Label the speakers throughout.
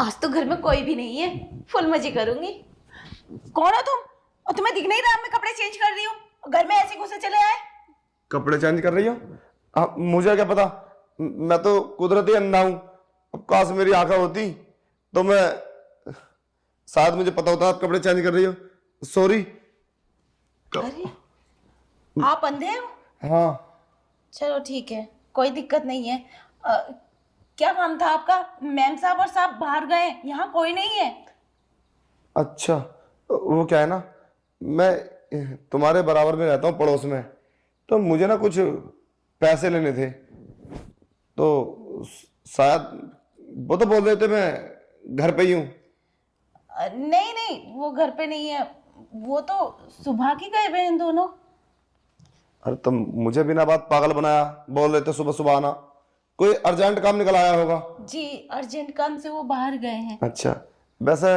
Speaker 1: आज तो घर में कोई भी नहीं है, फुल मजे करूंगी। कौन हो तुम? और तुम्हें दिख नहीं रहा मैं कपड़े चेंज कर रही हूँ? घर में ऐसे घुसे चले आए।
Speaker 2: कपड़े चेंज कर रही हो? मुझे क्या पता, मैं तो कुदरती अंधा हूं। अब काश मेरी आंखें होती तो मैं शायद मुझे पता होता आप कपड़े चेंज कर रही हो। सॉरी।
Speaker 1: अरे आप अंधे हो?
Speaker 2: हाँ।
Speaker 1: चलो ठीक है, कोई दिक्कत नहीं है। क्या काम था आपका? मैम साहब और साहब बाहर गए, यहाँ कोई नहीं है।
Speaker 2: अच्छा, वो क्या है ना, मैं तुम्हारे बराबर में रहता हूँ पड़ोस में, तो मुझे ना कुछ पैसे लेने थे, तो शायद वो तो बोल रहे थे मैं घर पे ही हूँ।
Speaker 1: नहीं नहीं, वो घर पे नहीं है, वो तो सुबह की गए हुए हैं दोनों।
Speaker 2: अरे तुम मुझे बिना बात पागल बनाया, बोल रहे थे सुबह सुबह आना, कोई अर्जेंट काम निकल आया होगा।
Speaker 1: जी, अर्जेंट काम से वो बाहर गए हैं।
Speaker 2: अच्छा, वैसे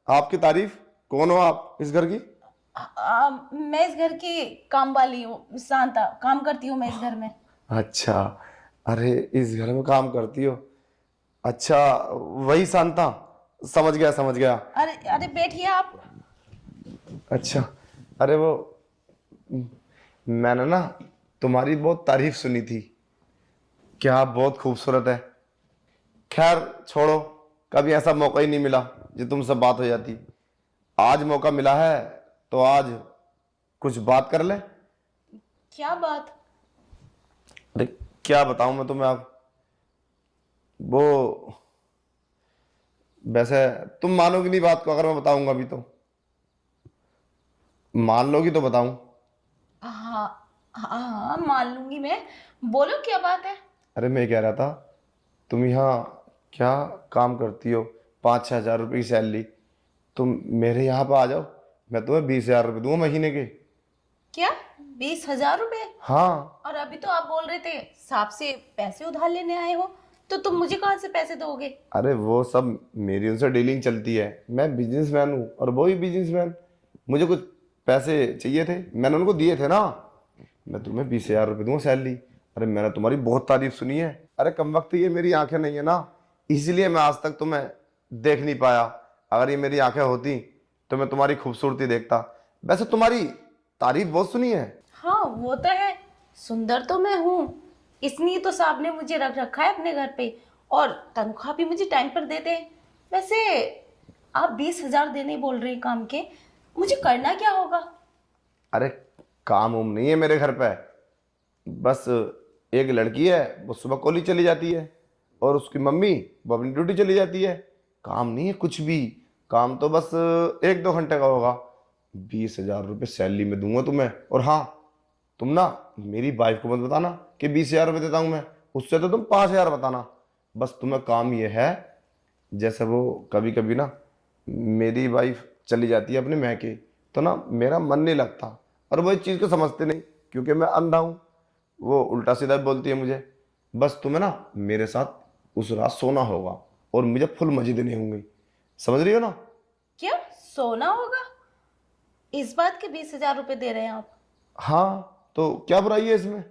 Speaker 2: आपकी तारीफ, कौन हो आप इस घर की?
Speaker 1: मैं इस घर की काम वाली हूँ, शांता, काम करती हूँ मैं इस घर में।
Speaker 2: अच्छा, अरे इस घर में काम करती हो? अच्छा, वही शांता, समझ गया समझ गया।
Speaker 1: अरे अरे बैठिए आप।
Speaker 2: अच्छा, अरे वो मैंने ना तुम्हारी बहुत तारीफ सुनी थी, क्या आप बहुत खूबसूरत है। खैर छोड़ो, कभी ऐसा मौका ही नहीं मिला जो तुमसे बात हो जाती। आज मौका मिला है तो आज कुछ बात कर ले।
Speaker 1: क्या बात?
Speaker 2: अरे क्या बताऊं मैं तुम्हें अब, वो वैसे तुम मानोगी नहीं बात को अगर मैं बताऊंगा अभी, तो मान लोगी तो बताऊं?
Speaker 1: हाँ हाँ हाँ, मान लूंगी मैं। बोलो क्या बात है।
Speaker 2: अरे मैं कह रहा था, तुम यहाँ क्या काम करती हो, 5-6 हज़ार रुपये की सैलरी, तुम मेरे यहाँ पे आ जाओ, मैं तुम्हें 20,000 रुपये दूंगा महीने के।
Speaker 1: क्या? 20,000 रुपए?
Speaker 2: हाँ।
Speaker 1: और अभी तो आप बोल रहे थे साहब से पैसे उधार लेने आए हो, तो तुम मुझे कहाँ से पैसे दोगे?
Speaker 2: अरे वो सब मेरी उनसे डीलिंग चलती है, मैं बिजनेसमैन हूँ और वो भी बिजनेसमैन, मुझे कुछ पैसे चाहिए थे, मैंने उनको दिए थे ना। मैं तुम्हें 20,000 रुपये दूंगा सैलरी। अरे मैंने तुम्हारी बहुत तारीफ सुनी है। अरे कम वक्त ये मेरी आंखें नहीं है ना, इसलिए मैं आज तक तुम्हें देख नहीं पाया। अगर ये मेरी आंखें होती तो मैं तुम्हारी खूबसूरती देखता। वैसे तुम्हारी तारीफ बहुत सुनी है।
Speaker 1: हाँ वो तो है, सुंदर तो मैं हूँ, इसलिए तो साहब ने मुझे रख रखा है अपने घर पे, और तनख्वाह भी मुझे टाइम पर देते हैं। वैसे आप 20,000 देने बोल रहे हैं काम के, मुझे करना क्या होगा?
Speaker 2: अरे काम उम नहीं है मेरे घर पे, बस एक लड़की है, वो सुबह कॉलेज चली जाती है और उसकी मम्मी वो अपनी ड्यूटी चली जाती है। काम नहीं है कुछ भी, काम तो बस 1-2 घंटे का होगा। 20,000 रुपये सैलरी में दूंगा तुम्हें। और हाँ, तुम ना मेरी वाइफ को मत बताना कि 20,000 रुपये देता हूँ मैं, उससे तो तुम 5,000 बताना। बस तुम्हें काम ये है, जैसे वो कभी कभी ना मेरी वाइफ चली जाती है अपने मैके, तो ना मेरा मन नहीं लगता, और वो इस चीज़ को समझते नहीं क्योंकि मैं अंधा हूँ, वो उल्टा सीधा बोलती है मुझे। बस तुम्हें ना मेरे साथ उस रात सोना होगा और मुझे फुल मजे देने होंगे, समझ रही हो ना?
Speaker 1: क्या सोना होगा? इस बात के 20,000 रुपये दे रहे हैं आप?
Speaker 2: हाँ, तो क्या बुराई है इसमें?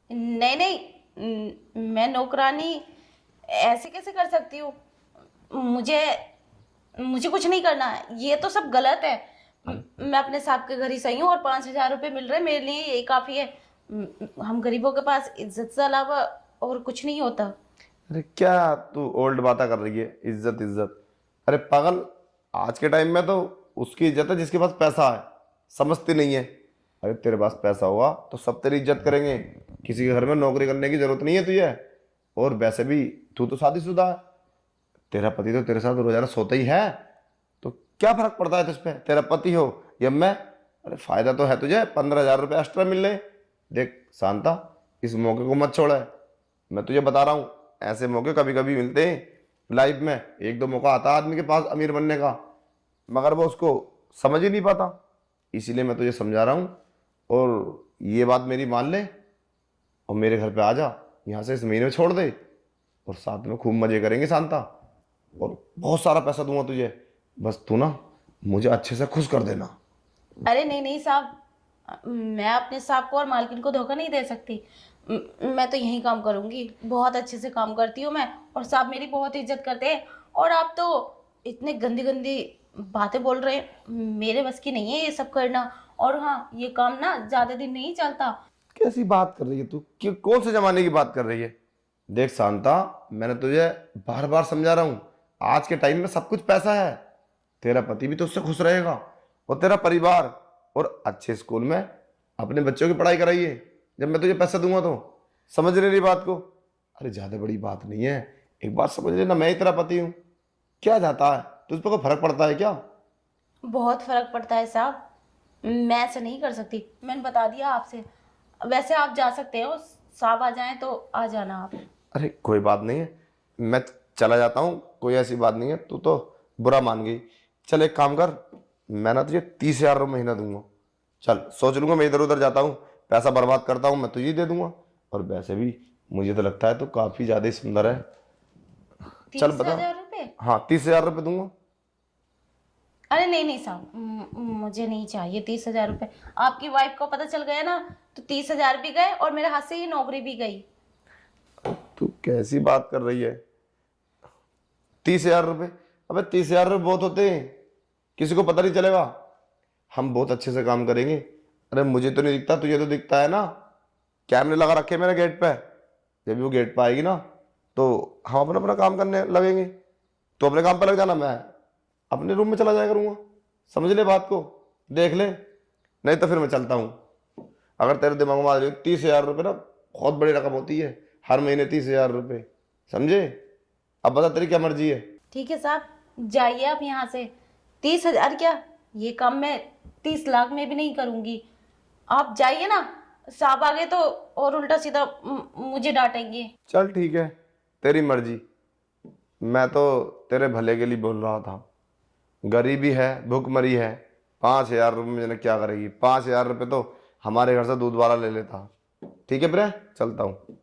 Speaker 1: नहीं नहीं, मैं नौकरानी ऐसे कैसे कर सकती हूँ? मुझे मुझे कुछ नहीं करना है, ये तो सब गलत है। मैं अपने साहब के घर ही सही हूँ और 5,000 रुपये मिल रहे हैं, मेरे लिए यही काफ़ी है। हम गरीबों के पास इज्जत से अलावा और कुछ नहीं होता।
Speaker 2: अरे क्या तू ओल्ड बातें कर रही है, इज्जत इज्जत? अरे पागल, आज के टाइम में तो उसकी इज्जत है जिसके पास पैसा है, समझती नहीं है। अरे तेरे पास पैसा होगा तो सब तेरी इज्जत करेंगे, किसी के घर में नौकरी करने की जरूरत नहीं है तुझे। और वैसे भी तू तो शादीशुदा है, तेरा पति तो तेरे साथ रोजाना सोता ही है, तो क्या फर्क पड़ता है तुझ पे, तेरा पति हो या मैं? अरे फायदा तो है तुझे, 15,000 रुपये एक्स्ट्रा मिल रहे। देख शांता, इस मौके को मत छोड़, मैं तुझे बता रहा हूँ, ऐसे मौके कभी कभी मिलते हैं लाइफ में, 1-2 मौका आता है आदमी के पास अमीर बनने का, मगर वो उसको समझ ही नहीं पाता। इसीलिए मैं तुझे समझा रहा हूँ, और ये बात मेरी मान ले और मेरे घर पे आ जा, यहाँ से इस महीने में छोड़ दे, और साथ में खूब मजे करेंगे शांता, और बहुत सारा पैसा दूंगा तुझे। बस तू ना मुझे अच्छे से खुश कर देना।
Speaker 1: अरे नहीं नहीं साहब, मैं अपने साहब को और मालकिन को धोखा नहीं दे सकती। मैं तो यही काम करूँगी, बहुत अच्छे से काम करती हूँ मैं, और साहब मेरी बहुत इज्जत करते हैं। और आप तो इतने गंदी गंदी बातें बोल रहे हैं, मेरे बस की नहीं है ये सब करना। और हाँ, ये काम ना ज़्यादा दिन नहीं चलता।
Speaker 2: कैसी बात कर रही है तू? कौन से जमाने की बात कर रही है? देख शांता, मैंने तुझे बार बार समझा रहा हूँ, आज के टाइम में सब कुछ पैसा है। तेरा पति भी तो उससे खुश रहेगा, और तेरा परिवार, और अच्छे स्कूल में अपने बच्चों की पढ़ाई कराइए जब मैं तुझे पैसा दूंगा तो। समझ ले रही बात को? अरे ज्यादा बड़ी बात नहीं है, एक बार समझ लेना, मैं ही तेरा पति हूँ। क्या जाता है तुझ पर? कोई फर्क पड़ता है क्या?
Speaker 1: बहुत फर्क पड़ता है साहब, मैं ऐसा नहीं कर सकती, मैंने बता दिया आपसे। वैसे आप जा सकते हो, साहब आ जाएं तो आ जाना आप।
Speaker 2: अरे कोई बात नहीं है, मैं चला जाता हूँ, कोई ऐसी बात नहीं है। तू तो बुरा मान गई। चल एक काम कर, मैं ना तुझे 30,000 रुपये महीना दूंगा। चल सोच लूंगा, मैं इधर उधर जाता हूँ, पैसा बर्बाद करता हूँ, मैं तुझे ही दे दूंगा। और वैसे भी मुझे तो लगता है तो काफी ज्यादा ही सुंदर है। चल बता।
Speaker 1: 30,000 रुपये?
Speaker 2: हाँ 30,000 रुपये दूंगा।
Speaker 1: अरे नहीं नहीं साहब, मुझे नहीं चाहिए 30,000 रुपये। आपकी वाइफ को पता चल गया ना तो 30,000 भी गए और मेरे हाथ से ये नौकरी भी गई।
Speaker 2: तू कैसी बात कर रही है? 30,000 रुपये? अबे 30,000 रुपये बहुत होते हैं, किसी को पता नहीं चलेगा। हम बहुत अच्छे से काम करेंगे। अरे मुझे तो नहीं दिखता, तुझे तो दिखता है ना, कैमरे लगा रखे हैं मेरे गेट पे। जब भी वो गेट पे आएगी ना तो हम अपना अपना काम करने लगेंगे। तो अपने काम पे लग जाना, मैं अपने रूम में चला जाया करूंगा। समझ ले बात को, देख ले, नहीं तो फिर मैं चलता हूँ। अगर तेरे दिमाग में आ रही 30,000 रुपये ना बहुत बड़ी रकम होती है, हर महीने 30,000 रुपये, समझे? अब बता तेरी क्या मर्जी है।
Speaker 1: ठीक है साहब, जाइए आप यहाँ से। 30,000 क्या, ये काम मैं 30 लाख में भी नहीं करूँगी। आप जाइए ना, साहब आ गए तो और उल्टा सीधा मुझे डांटेंगे।
Speaker 2: चल ठीक है, तेरी मर्जी। मैं तो तेरे भले के लिए बोल रहा था। गरीबी है, भूखमरी है, 5,000 रुपये में क्या करेगी? 5,000 रुपये तो हमारे घर से दूध वाला ले लेता। ठीक है प्रिय, चलता हूँ।